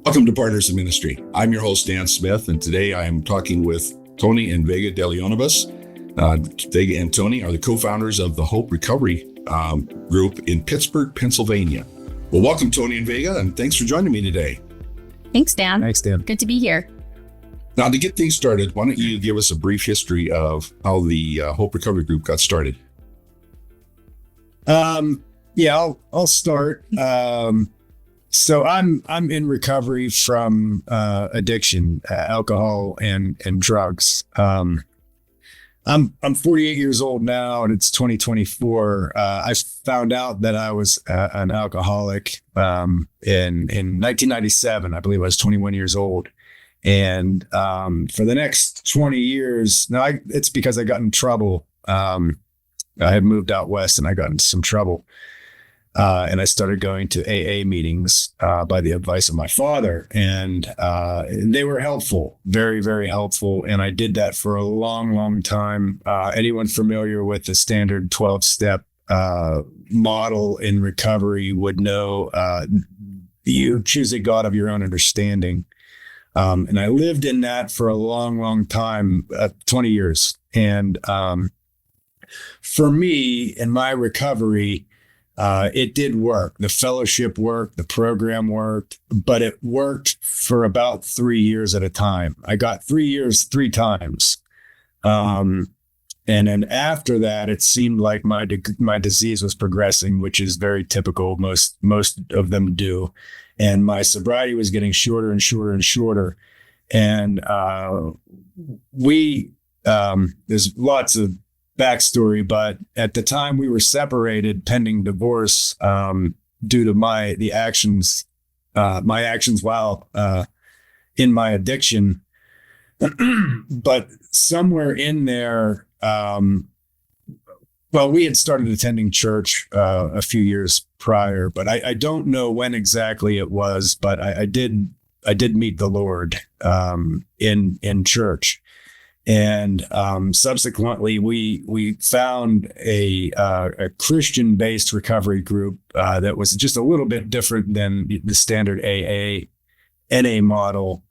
Welcome to Partners in Ministry. I'm your host, Dan Smith, and today I am talking with Tony and Vega DeLeon. Vega and Tony are the co-founders of the Hope Recovery Group in Pittsburgh, Pennsylvania. Well, welcome, Tony and Vega, and thanks for joining me today. Thanks, Dan. Thanks, Dan. Good to be here. Now, to get things started, why don't you give us a brief history of how the Hope Recovery Group got started? I'll start. So I'm in recovery from addiction, alcohol and drugs. I'm 48 years old now, and it's 2024. I found out that I was an alcoholic in 1997. I believe I was 21 years old, and for the next 20 years, it's because I got in trouble. I had moved out west, and I got into some trouble. And I started going to AA meetings by the advice of my father, and they were helpful, very, very helpful. And I did that for a long, long time. Anyone familiar with the standard 12-step model in recovery would know you choose a God of your own understanding. And I lived in that for a long, long time, 20 years. And for me, in my recovery, it did work. The fellowship worked, the program worked, but it worked for about 3 years at a time. I got 3 years, 3 times. And then after that, it seemed like my disease was progressing, which is very typical. Most of them do. And my sobriety was getting shorter and shorter and shorter. And there's lots of backstory, but at the time we were separated pending divorce due to my actions while in my addiction. But somewhere in there, we had started attending church a few years prior, but I don't know when exactly it was, but I did meet the Lord in church. And subsequently, we found a Christian-based recovery group that was just a little bit different than the standard AA, NA model.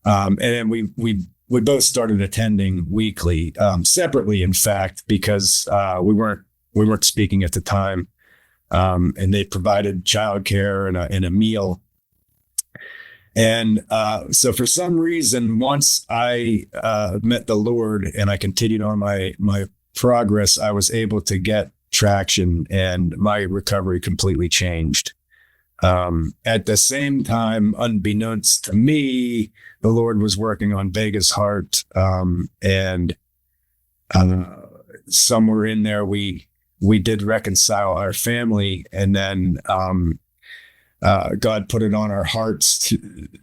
And then we both started attending weekly, separately, in fact, because we weren't speaking at the time, and they provided childcare and a meal. And so for some reason, once I met the Lord and I continued on my progress, I was able to get traction, and my recovery completely changed. At the same time, unbeknownst to me, the Lord was working on Vega's heart. And somewhere in there, we did reconcile our family, and then God put it on our hearts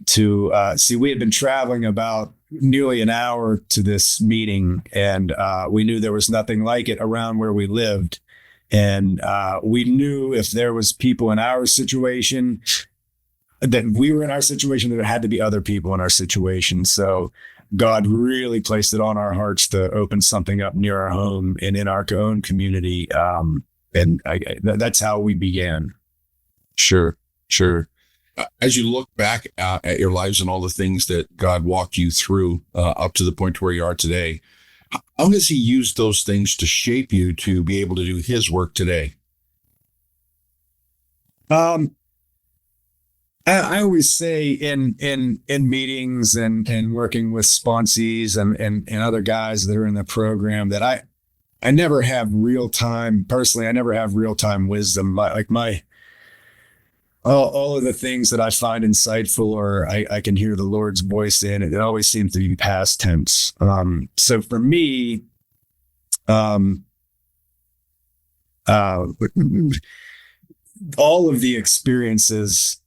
to see. We had been traveling about nearly an hour to this meeting, and we knew there was nothing like it around where we lived. And we knew if there was people in our situation, that we were in our situation, there had to be other people in our situation. So God really placed it on our hearts to open something up near our home and in our own community. And that's how we began. Sure. As you look back at your lives and all the things that God walked you through up to the point where you are today, how has he used those things to shape you to be able to do his work today? I always say in meetings and working with sponsees and other guys that are in the program that I never have real time, personally, I never have real time wisdom. All of the things that I find insightful or I can hear the Lord's voice in, it always seems to be past tense. So for me, all of the experiences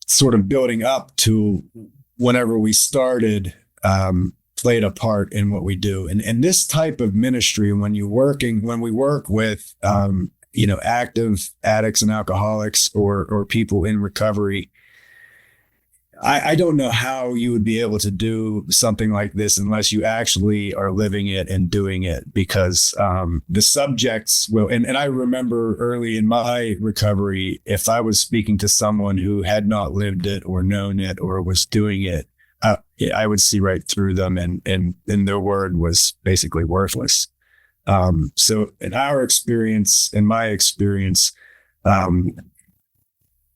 sort of building up to whenever we started played a part in what we do. And this type of ministry, when we work with active addicts and alcoholics or people in recovery, I don't know how you would be able to do something like this unless you actually are living it and doing it, because the subjects will, and I remember early in my recovery, if I was speaking to someone who had not lived it or known it or was doing it, I would see right through them, and their word was basically worthless. So in our experience, in my experience,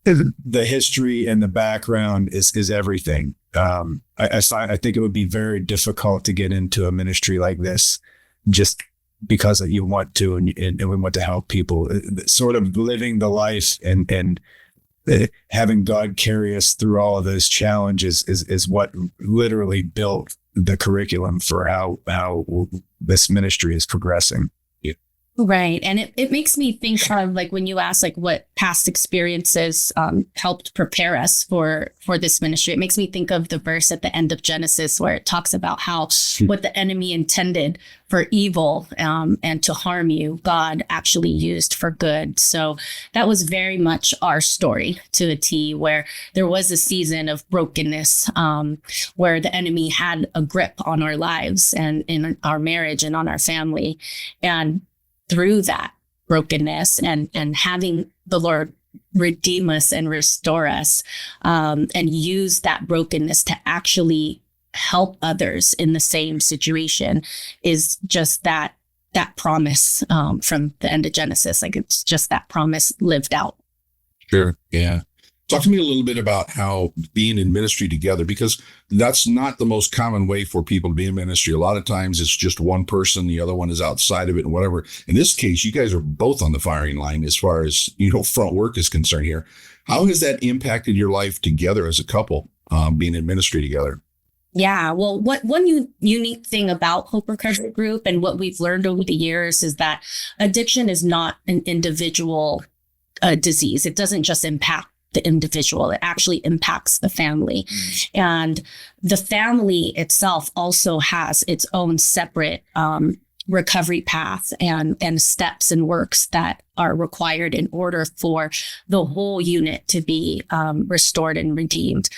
the history and the background is everything. I think it would be very difficult to get into a ministry like this just because you want to, and we want to help people. Sort of living the life and having God carry us through all of those challenges is what literally built the curriculum for how this ministry is progressing. Right. And it makes me think of, like, when you ask, like, what past experiences helped prepare us for this ministry, it makes me think of the verse at the end of Genesis where it talks about how what the enemy intended for evil and to harm you, God actually used for good. So that was very much our story to a T, where there was a season of brokenness where the enemy had a grip on our lives and in our marriage and on our family. And through that brokenness and having the Lord redeem us and restore us, and use that brokenness to actually help others in the same situation, is just that promise from the end of Genesis. Like, it's just that promise lived out. Sure. Yeah. Talk to me a little bit about how being in ministry together, because that's not the most common way for people to be in ministry. A lot of times it's just one person, the other one is outside of it and whatever. In this case, you guys are both on the firing line as far as, front work is concerned here. How has that impacted your life together as a couple, being in ministry together? Yeah, well, one unique thing about Hope Recovery Group and what we've learned over the years is that addiction is not an individual disease. It doesn't just impact the individual, it actually impacts the family. And the family itself also has its own separate recovery path and steps and works that are required in order for the whole unit to be restored and redeemed.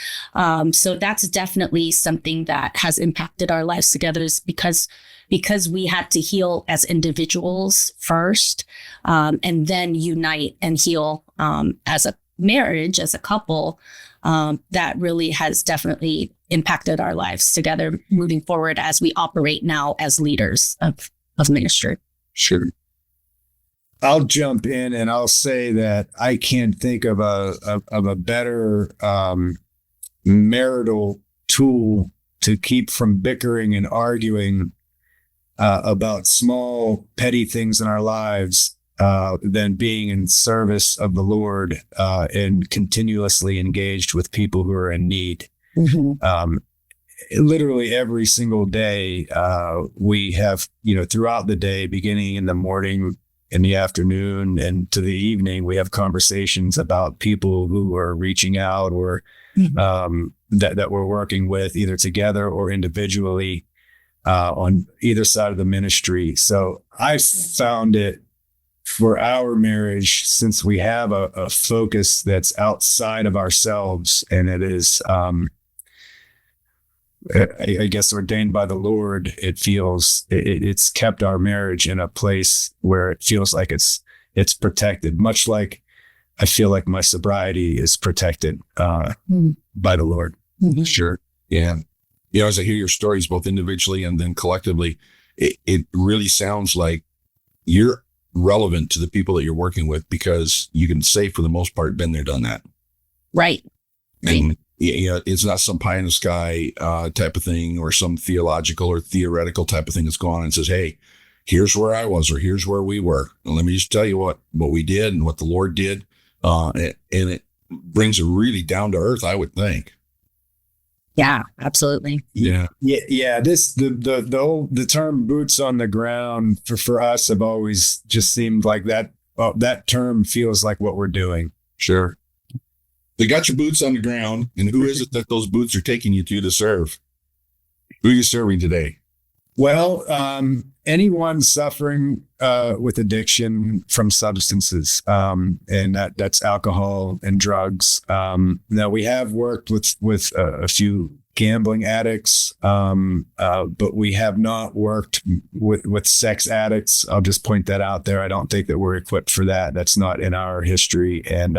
So that's definitely something that has impacted our lives together, is because we had to heal as individuals first, and then unite and heal as a marriage, as a couple. That really has definitely impacted our lives together moving forward as we operate now as leaders of ministry. Sure. I'll jump in and I'll say that I can't think of a better marital tool to keep from bickering and arguing about small petty things in our lives than being in service of the Lord and continuously engaged with people who are in need. Mm-hmm. Literally every single day, we have, throughout the day, beginning in the morning, in the afternoon, and to the evening, we have conversations about people who are reaching out or that we're working with, either together or individually on either side of the ministry. So I found it, for our marriage, since we have a focus that's outside of ourselves, and it is, I guess, ordained by the Lord, it's kept our marriage in a place where it feels like it's protected, much like I feel like my sobriety is protected by the Lord. Mm-hmm. Sure. Yeah. As I hear your stories, both individually and then collectively, it really sounds like you're relevant to the people that you're working with, because you can say for the most part, been there, done that. Right. And it's not some pie in the sky type of thing, or some theological or theoretical type of thing that's going on and says, hey, here's where I was, or here's where we were. And let me just tell you what we did and what the Lord did. And it brings it really down to earth, I would think. Yeah, absolutely. Yeah. Yeah. The term boots on the ground for us have always just seemed like that. That term feels like what we're doing. Sure. They got your boots on the ground, and who is it that those boots are taking you to serve? Who are you serving today? Well, anyone suffering with addiction from substances, and that's alcohol and drugs. Now we have worked with a few gambling addicts, but we have not worked with sex addicts. I'll just point that out there. I don't think that we're equipped for that. That's not in our history, and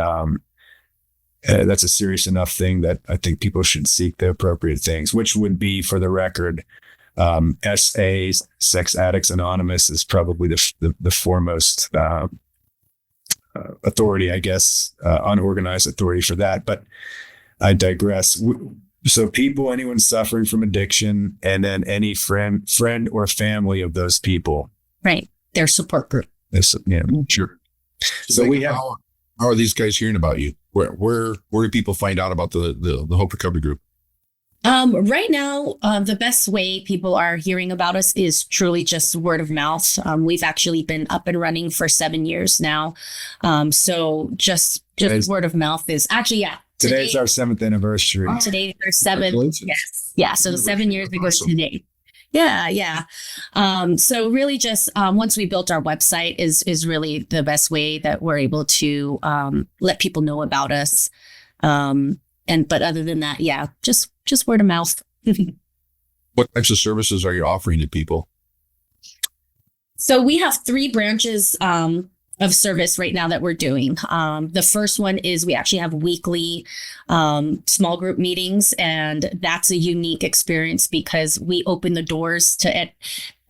that's a serious enough thing that I think people should seek the appropriate things, which would be, for the record, SA, Sex Addicts Anonymous, is probably the foremost authority, I guess, unorganized authority for that. But I digress. So anyone suffering from addiction, and then any friend or family of those people. Right. Their support group. Sure. So we have. How are these guys hearing about you? Where do people find out about the Hope Recovery Group? Right now, the best way people are hearing about us is truly just word of mouth. We've actually been up and running for 7 years now. So just word of mouth is actually, yeah. Today's our 7th anniversary. Today's our 7th. Yes. Yeah. So 7 years ago today. Yeah. Yeah. So really just, once we built our website is really the best way that we're able to, let people know about us. But other than that, yeah, just word of mouth. What types of services are you offering to people? So we have 3 branches of service right now that we're doing. The first one is we actually have weekly small group meetings, and that's a unique experience because we open the doors to at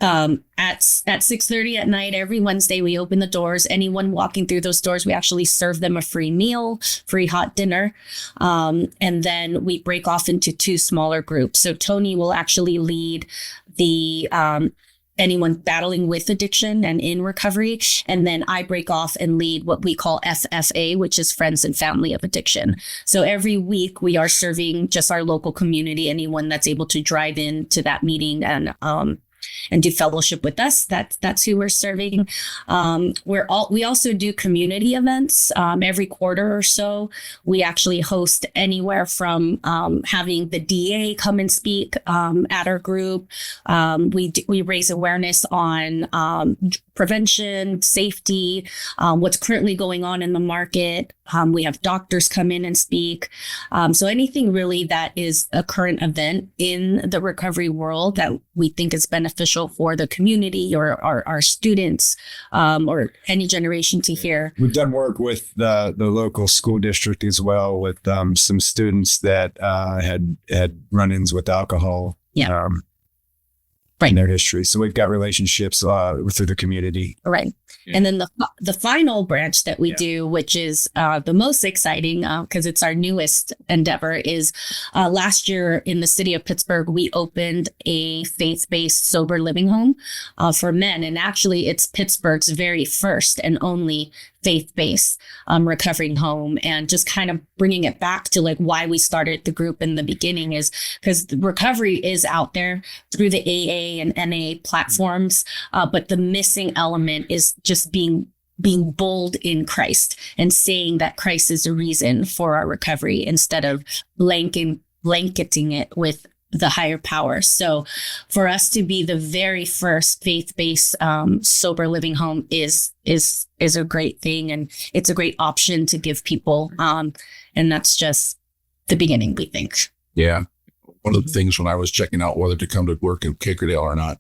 6:30 at night every Wednesday. We open the doors. Anyone walking through those doors, we actually serve them a free meal, free hot dinner, and then we break off into 2 smaller groups. So Tony will actually lead the anyone battling with addiction and in recovery. And then I break off and lead what we call FFA, which is Friends and Family of Addiction. So every week we are serving just our local community, anyone that's able to drive into that meeting and do fellowship with us. That's who we're serving. We also do community events every quarter or so. We actually host anywhere from having the DA come and speak at our group. We raise awareness on prevention, safety, what's currently going on in the market. We have doctors come in and speak. So anything really that is a current event in the recovery world that we think is beneficial for the community or our students or any generation to hear. We've done work with the local school district as well with some students that had run-ins with alcohol. Yeah. In their history. So we've got relationships through the community. Right. Yeah. And then the final branch that we do, which is the most exciting because it's our newest endeavor, is last year in the city of Pittsburgh, we opened a faith-based sober living home for men. And actually it's Pittsburgh's very first and only faith-based recovering home. And just kind of bringing it back to like why we started the group in the beginning is because the recovery is out there through the AA and NA platforms. But the missing element is just being bold in Christ and saying that Christ is a reason for our recovery instead of blanketing it with the higher power. So for us to be the very first faith-based sober living home is a great thing, and it's a great option to give people. And that's just the beginning, we think. Yeah. One of the things when I was checking out whether to come to work in Kickerdale or not,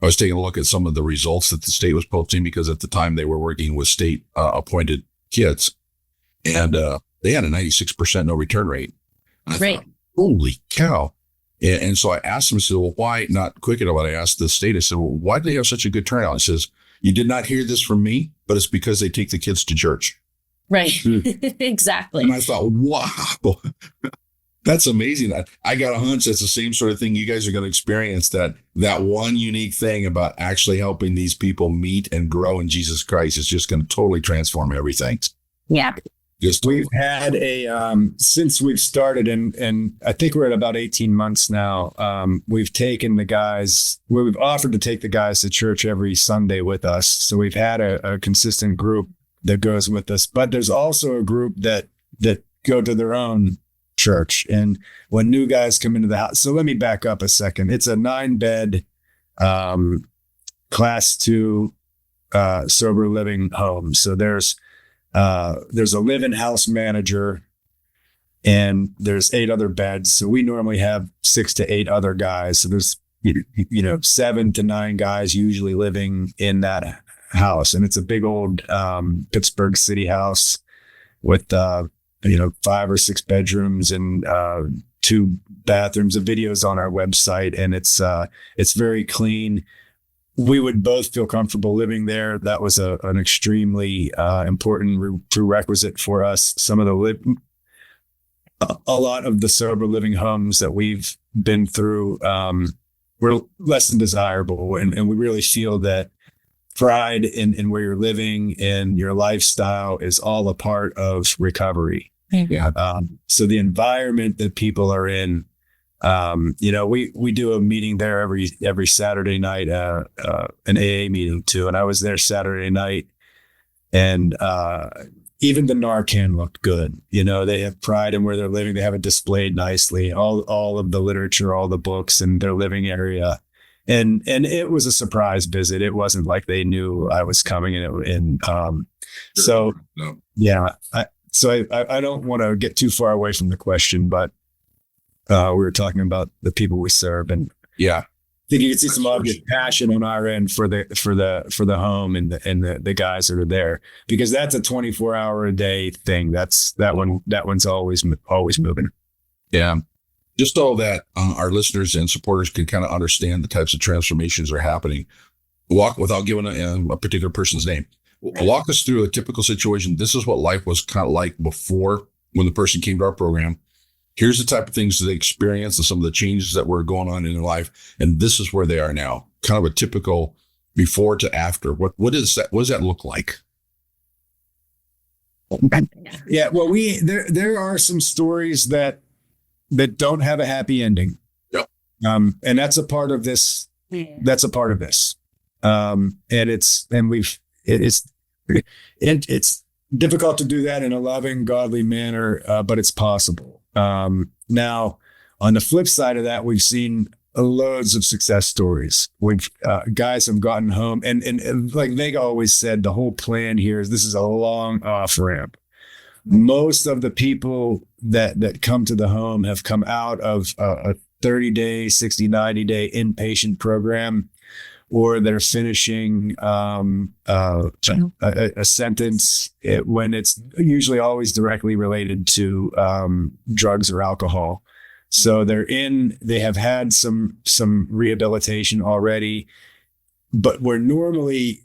I was taking a look at some of the results that the state was posting, because at the time they were working with state appointed kids, and they had a 96% no return rate. And I thought, holy cow. And so I asked them, I said, well, why not Quickerdale? But I asked the state, I said, well, why do they have such a good turnout? It says, you did not hear this from me, but it's because they take the kids to church. Right. Exactly. And I thought, wow, that's amazing. I got a hunch that's the same sort of thing you guys are going to experience, that one unique thing about actually helping these people meet and grow in Jesus Christ is just going to totally transform everything. Yeah. We've had since we've started, and I think we're at about 18 months now. We've taken the guys, we've offered to take the guys to church every Sunday with us. So we've had a consistent group that goes with us, but there's also a group that go to their own church. And when new guys come into the house, so let me back up a second. It's a 9-bed class 2 sober living homes. So there's a live-in house manager, and there's 8 other beds. So we normally have 6 to 8 other guys. So there's 7 to 9 guys usually living in that house, and it's a big old Pittsburgh city house with 5 or 6 bedrooms and 2 bathrooms. The videos on our website, and it's very clean. We would both feel comfortable living there. That was an extremely important prerequisite for us. A lot of the sober living homes that we've been through were less than desirable, and we really feel that pride in where you're living and your lifestyle is all a part of recovery. Yeah. So the environment that people are in, we do a meeting there every Saturday night, an AA meeting too. And I was there Saturday night, and even the Narcan looked good. They have pride in where they're living. They have it displayed nicely, all of the literature, all the books in their living area. And it was a surprise visit. It wasn't like they knew I was coming. So I don't want to get too far away from the question, but we were talking about the people we serve, and yeah, I think you can see some obvious passion on our end for the home and the guys that are there, because that's a 24-hour a day thing. That one's always moving. Yeah. Just so that our listeners and supporters can kind of understand the types of transformations that are happening. Without giving a particular person's name. Walk us through a typical situation. This is what life was kind of like before, when the person came to our program. Here's the type of things that they experienced and some of the changes that were going on in their life. And this is where they are now. Kind of a typical before to after. What does that look like? Yeah, well, there are some stories that don't have a happy ending. Yep. And that's a part of this. That's a part of this. And it's difficult to do that in a loving, godly manner, but it's possible. Now, on the flip side of that, we've seen loads of success stories. Guys have gotten home, and like Vega always said, the whole plan here is this is a long off ramp. Most of the people that come to the home have come out of a 30-day, 60, 90-day inpatient program, or they're finishing a sentence when it's usually always directly related to drugs or alcohol. So they have had some rehabilitation already, but where normally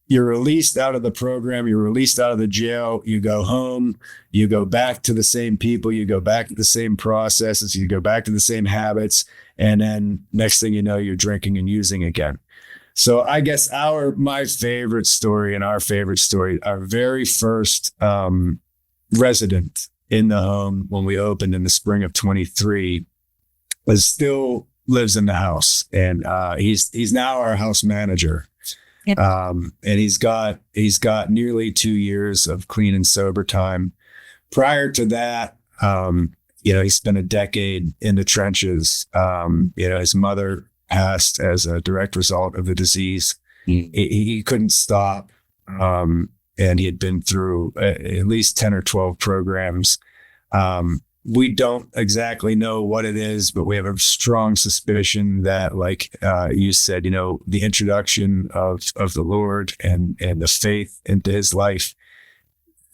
you're released out of the program, you're released out of the jail, you go home, you go back to the same people, you go back to the same processes, you go back to the same habits, and then next thing you know, you're drinking and using again. So I guess my favorite story and our favorite story, our very first resident in the home when we opened in the spring of 23, still lives in the house, and he's now our house manager. Yep. And he's got nearly 2 years of clean and sober time. Prior to that, he spent a decade in the trenches. His mother passed as a direct result of the disease. He couldn't stop. And he had been through at least 10 or 12 programs. We don't exactly know what it is, but we have a strong suspicion that, like you said, the introduction of the Lord and the faith into his life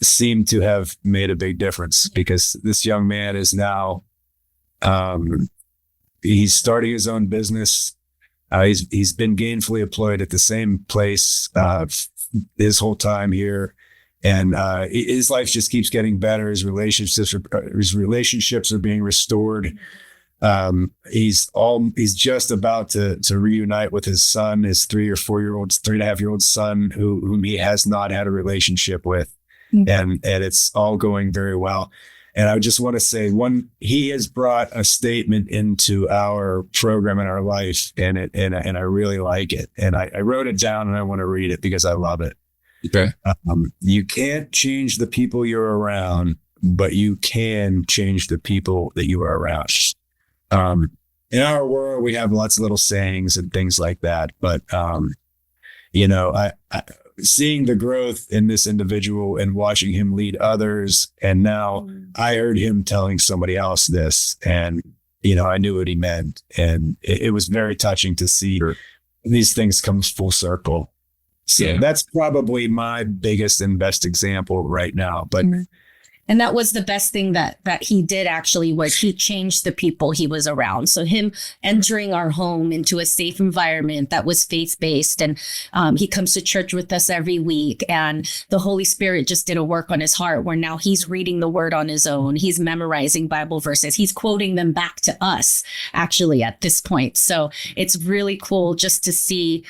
seemed to have made a big difference, because this young man is now, he's starting his own business. He's been gainfully employed at the same place his whole time here. And his life just keeps getting better. His relationships are being restored. He's just about to reunite with his son, his 3.5-year-old son, whom he has not had a relationship with, and it's all going very well. And I just want to say, he has brought a statement into our program and our life, and I really like it. And I wrote it down, and I want to read it because I love it. Okay. You can't change the people you're around, but you can change the people that you are around. in our world, we have lots of little sayings and things like that. But, I seeing the growth in this individual and watching him lead others. And now I heard him telling somebody else this, and, I knew what he meant. And it was very touching to see these things come full circle. So that's probably my biggest and best example right now. But and that was the best thing that he did, actually, was he changed the people he was around. So him entering our home into a safe environment that was faith-based, and he comes to church with us every week, and the Holy Spirit just did a work on his heart where now he's reading the word on his own. He's memorizing Bible verses. He's quoting them back to us, actually, at this point. So it's really cool just to see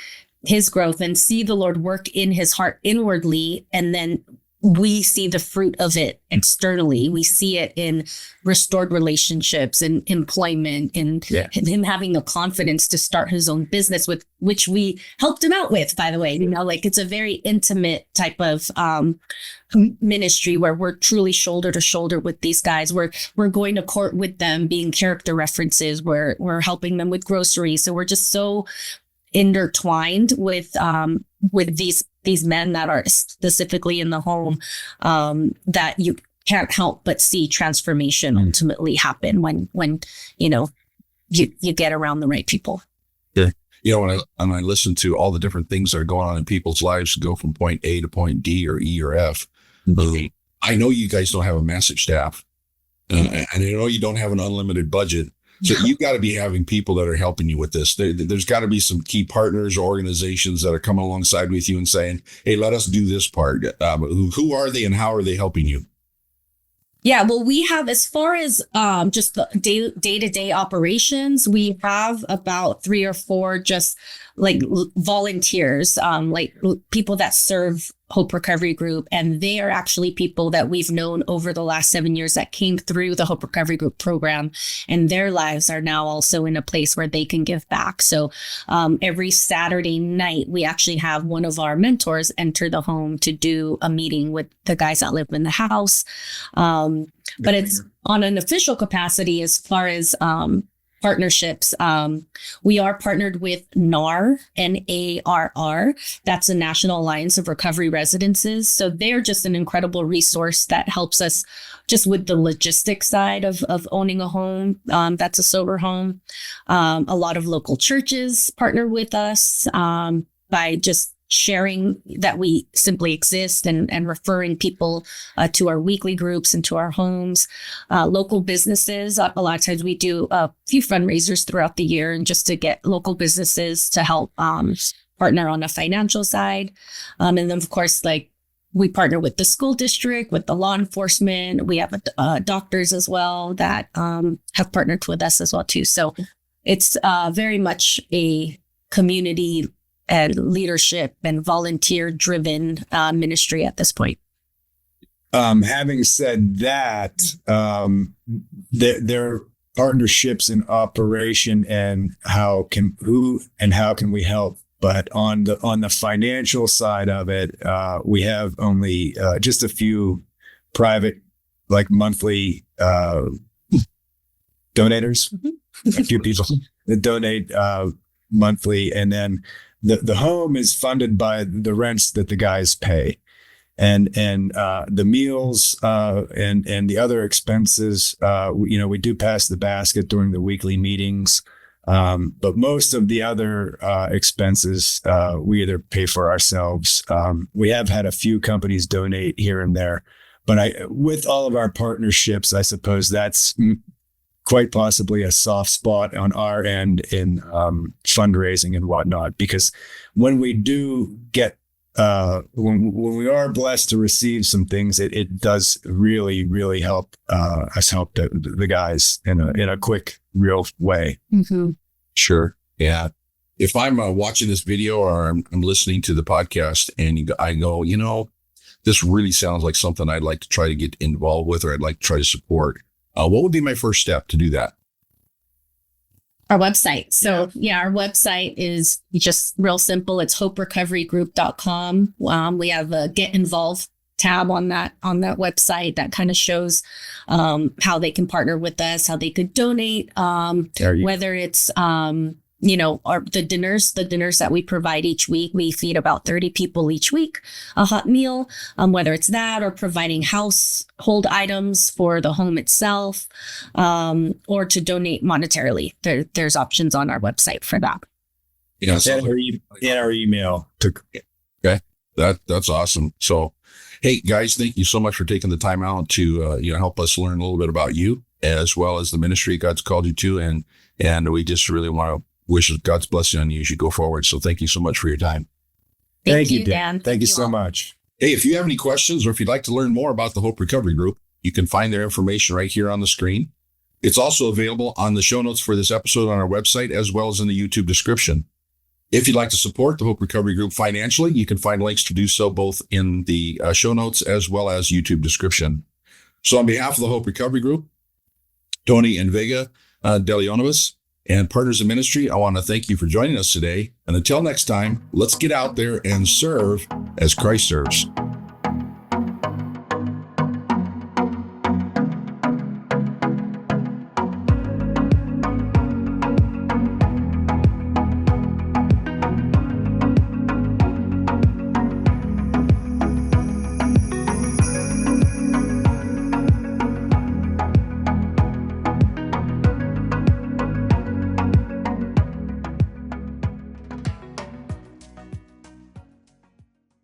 his growth and see the Lord work in his heart inwardly, and then we see the fruit of it externally. We see it in restored relationships and employment, and him having the confidence to start his own business, with which we helped him out with, by the way. It's a very intimate type of ministry where we're truly shoulder to shoulder with these guys. We're going to court with them, being character references. We're helping them with groceries. So we're just so intertwined with these men that are specifically in the home, that you can't help but see transformation ultimately happen when you get around the right people. Yeah. When I listen to all the different things that are going on in people's lives to go from point A to point D or E or F, I know you guys don't have a massive staff, and I know you don't have an unlimited budget. So you've got to be having people that are helping you with this. There's got to be some key partners or organizations that are coming alongside with you and saying, hey, let us do this part. Who are they and how are they helping you? Yeah, well, we have, as far as just the day-to-day operations, we have about 3 or 4 just like volunteers, like people that serve Hope Recovery Group. And they are actually people that we've known over the last 7 years that came through the Hope Recovery Group program. And their lives are now also in a place where they can give back. So every Saturday night, we actually have one of our mentors enter the home to do a meeting with the guys that live in the house. But it's on an official capacity as far as partnerships. We are partnered with NARR, NARR. That's the National Alliance of Recovery Residences. So they're just an incredible resource that helps us just with the logistics side of owning a home that's a sober home. A lot of local churches partner with us by just sharing that we simply exist and referring people to our weekly groups and to our homes. Local businesses, a lot of times we do a few fundraisers throughout the year, and just to get local businesses to help partner on the financial side. And then, of course, like we partner with the school district, with the law enforcement. We have doctors as well that have partnered with us as well, too. So it's very much a community and leadership and volunteer-driven ministry at this point. Having said that, there are partnerships in operation, and how can we help? But on the financial side of it, we have only just a few private, like monthly donators, a few people that donate monthly, and then the home is funded by the rents that the guys pay, and the meals and the other expenses. We do pass the basket during the weekly meetings, but most of the other expenses we either pay for ourselves. We have had a few companies donate here and there, but with all of our partnerships, I suppose that's quite possibly a soft spot on our end in fundraising and whatnot, because when we do get when we are blessed to receive some things, it does really, really help us help the guys in a quick, real way. Mm-hmm. Sure. Yeah. If I'm watching this video or I'm listening to the podcast and I go, this really sounds like something I'd like to try to get involved with, or I'd like to try to support. What would be my first step to do that? Our website. So our website is just real simple. It's hoperecoverygroup.com. We have a get involved tab on that website that kind of shows how they can partner with us, how they could donate, whether it's the dinners that we provide each week. We feed about 30 people each week a hot meal, whether it's that or providing household items for the home itself, or to donate monetarily. There's options on our website for that. Yeah, in our email. Okay, that's awesome. So, hey guys, thank you so much for taking the time out to help us learn a little bit about you as well as the ministry God's called you to, and we just really want to wish God's blessing on you as you go forward. So, thank you so much for your time. Thank you, Dan. Thank you so much. Hey, if you have any questions or if you'd like to learn more about the Hope Recovery Group, you can find their information right here on the screen. It's also available on the show notes for this episode on our website, as well as in the YouTube description. If you'd like to support the Hope Recovery Group financially, you can find links to do so both in the show notes as well as YouTube description. So on behalf of the Hope Recovery Group, Tony and Vega DeLeon and Partners in Ministry, I want to thank you for joining us today. And until next time, let's get out there and serve as Christ serves.